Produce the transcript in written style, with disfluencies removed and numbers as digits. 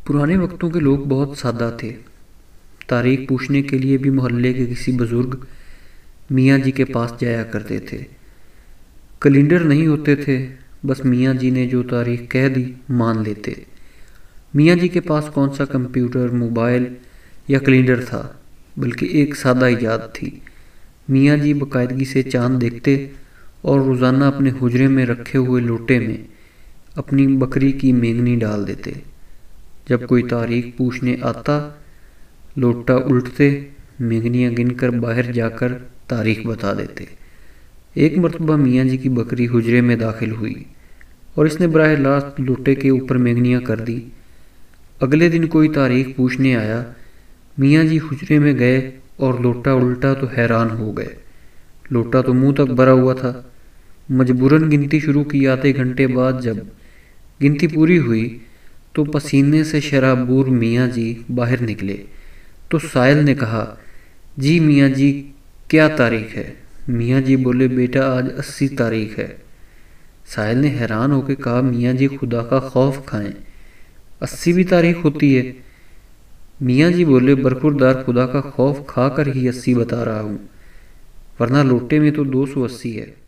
پرانے وقتوں کے لوگ بہت سادہ تھے۔ تاریخ پوچھنے کے لیے بھی محلے کے کسی بزرگ میاں جی کے پاس جایا کرتے تھے۔ کیلنڈر نہیں ہوتے تھے، بس میاں جی نے جو تاریخ کہہ دی مان لیتے۔ میاں جی کے پاس کون سا کمپیوٹر، موبائل یا کیلنڈر تھا، بلکہ ایک سادہ ایجاد تھی۔ میاں جی باقاعدگی سے چاند دیکھتے اور روزانہ اپنے حجرے میں رکھے ہوئے لوٹے میں اپنی بکری کی مینگنی ڈال دیتے۔ جب کوئی تاریخ پوچھنے آتا، لوٹا الٹتے، مینگنیاں گن کر باہر جا کر تاریخ بتا دیتے۔ ایک مرتبہ میاں جی کی بکری حجرے میں داخل ہوئی اور اس نے براہ راست لوٹے کے اوپر مینگنیاں کر دی۔ اگلے دن کوئی تاریخ پوچھنے آیا، میاں جی حجرے میں گئے اور لوٹا الٹا تو حیران ہو گئے۔ لوٹا تو منہ تک بھرا ہوا تھا۔ مجبوراً گنتی شروع کی۔ آدھے گھنٹے بعد جب گنتی پوری ہوئی تو پسینے سے شرابور میاں جی باہر نکلے تو سائل نے کہا، جی میاں جی کیا تاریخ ہے؟ میاں جی بولے، بیٹا آج 80 تاریخ ہے۔ سائل نے حیران ہو کے کہا، میاں جی خدا کا خوف کھائیں، 80 بھی تاریخ ہوتی ہے؟ میاں جی بولے، برخوردار خدا کا خوف کھا کر ہی 80 بتا رہا ہوں، ورنہ لوٹے میں تو 280 ہے۔